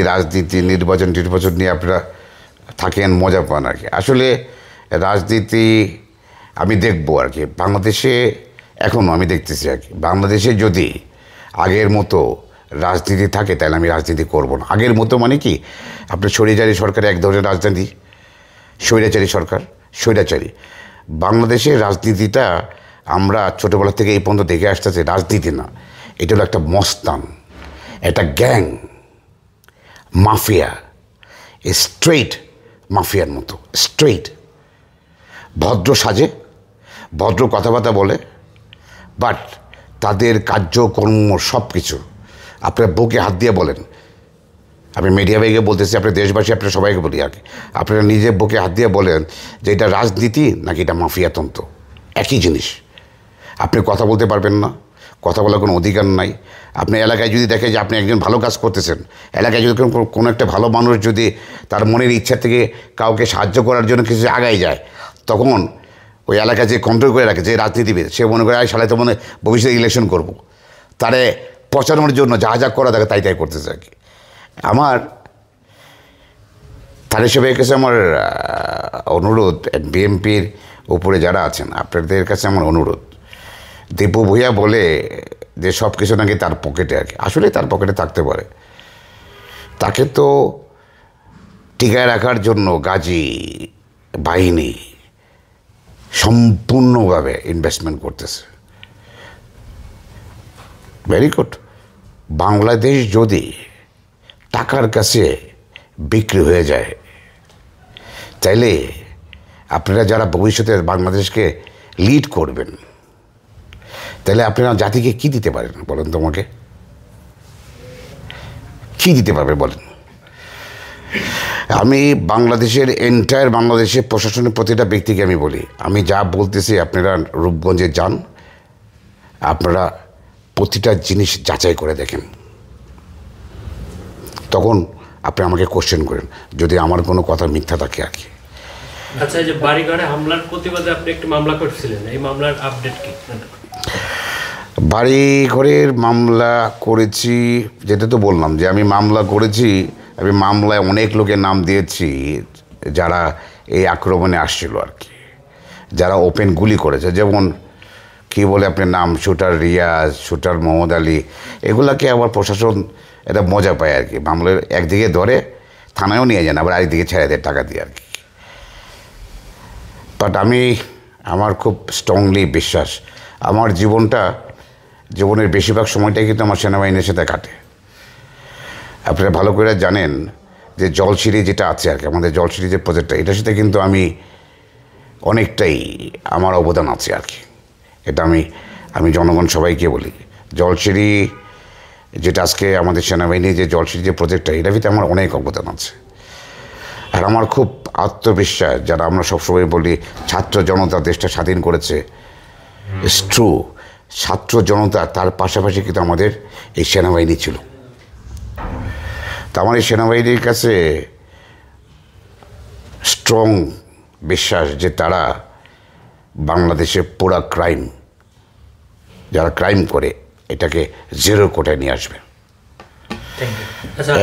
রাজনীতি নির্বাচন নিয়ে আপনারা থাকেন, মজা পান আর কি। আসলে রাজনীতি আমি দেখবো আর কি বাংলাদেশে, এখনও আমি দেখতেছি আর কি। বাংলাদেশে যদি আগের মতো রাজনীতি থাকে তাহলে আমি রাজনীতি করব না। আগের মতো মানে কি, আপনার স্বৈরাচারী সরকার এক ধরনের রাজনীতি, স্বৈরাচারী সরকার, স্বৈরাচারী। বাংলাদেশের রাজনীতিটা আমরা ছোটোবেলা থেকে এই পর্যন্ত দেখে আসতেছি, রাজনীতি না, এটা হলো একটা মস্তান, একটা গ্যাং, মাফিয়া, স্ট্রেইট মাফিয়ার মতো, স্ট্রেইট। ভদ্র সাজে, ভদ্র কথাবার্তা বলে, বাট তাদের কার্যকর্ম সব কিছু আপনার বুকে হাত দিয়ে বলেন। আমি মিডিয়া ভাইকে বলতেছি, আপনার দেশবাসী, আপনার সবাইকে বলি আর কি, আপনারা নিজের বুকে হাত দিয়ে বলেন যে এটা রাজনীতি নাকি এটা মাফিয়াতন্ত্র, একই জিনিস। আপনি কথা বলতে পারবেন না, কথা বলার কোনো অধিকার নাই। আপনি এলাকায় যদি দেখে যে আপনি একজন ভালো কাজ করতেছেন, এলাকায় যদি কোনো একটা ভালো মানুষ যদি তার মনের ইচ্ছা থেকে কাউকে সাহায্য করার জন্য কিছু আগায় যায়, তখন ওই এলাকায় যে কন্ট্রোল করে রাখে, যে রাজনীতিবিদ, সে মনে করে সালে তো মনে ভবিষ্যতে ইলেকশন করবো, তারে পচানোর জন্য যা করা থাকে তাই করতেছে আর কি। আমার তার হিসেবে কাছে আমার অনুরোধ, বিএনপির উপরে যারা আছেন আপনাদের কাছে আমার অনুরোধ, দীপু ভূঁইয়া বলে যে সব কিছু নাকি তার পকেটে আর কি, আসলে তার পকেটে থাকতে পারে। তাকে তো টিকায় রাখার জন্য গাজী বাহিনী সম্পূর্ণভাবে ইনভেস্টমেন্ট করতেছে। Very good. বাংলাদেশ যদি টাকার কাছে বিক্রি হয়ে যায়, তাইলে আপনারা যারা ভবিষ্যতে বাংলাদেশকে লিড করবেন, তাহলে আপনারা জাতিকে কি দিতে পারেন বলেন? তোমাকে কি দিতে পারবে বলেন? আমি বাংলাদেশের এন্টায়ার বাংলাদেশের প্রশাসনের প্রতিটা ব্যক্তিকে আমি বলি, আমি যা বলতেছি আপনারা রূপগঞ্জে যান, আপনারা প্রতিটা জিনিস যাচাই করে দেখেন, তখন আপনি আমাকে কোশ্চেন করেন যদি আমার কোনো কথা মিথ্যা থাকে আর কি। আচ্ছা, এই যে বাড়িঘরে হামলার প্রতিবাদে আপনি একটি মামলা করছিলেন, এই মামলার আপডেট কি? বাড়িঘরের মামলা করেছি, যেটা তো বললাম যে আমি মামলা করেছি। আমি মামলায় অনেক লোকের নাম দিয়েছি যারা এই আক্রমণে আসছিল আর কি, যারা ওপেন গুলি করেছে। যেমন কি বলে আপনার নাম, শুটার রিয়াজ, শুটার মোহাম্মদ আলী, এগুলাকে আবার প্রশাসন এটা মজা পায় আর কি। মামলার একদিকে ধরে থানায়ও নিয়ে যান, আবার আরেকদিকে ছেড়ে দেয় টাকা দিয়ে আর কি। বাট আমার খুব স্ট্রংলি বিশ্বাস, আমার জীবনের বেশিরভাগ সময়টাই কিন্তু আমার সেনাবাহিনীর সাথে কাটে। আপনারা ভালো করে জানেন যে জলসিঁড়ি যেটা আছে আর কি, আমাদের জলসিঁড়ি যে প্রজেক্টটা, এটার সাথে কিন্তু আমি অনেকটাই আমার অবদান আছে আর কি। এটা আমি জনগণ সবাইকে বলি, জলসিঁড়ি যেটা আজকে আমাদের সেনাবাহিনী যে জলসিঁড়ি যে প্রজেক্টটা, এটার ভিতরে আমার অনেক অবদান আছে। আর আমার খুব আত্মবিশ্বাস, যারা আমরা সবসময় বলি ছাত্র জনতা দেশটা স্বাধীন করেছে, ইটস ট্রু, ছাত্র জনতা, তার পাশাপাশি কিন্তু আমাদের এই সেনাবাহিনী ছিল। তা আমার এই সেনাবাহিনীর কাছে স্ট্রং বিশ্বাস যে তারা বাংলাদেশে পুরা ক্রাইম, যারা ক্রাইম করে, এটাকে জিরো কোটায় নিয়ে আসবে। আচ্ছা,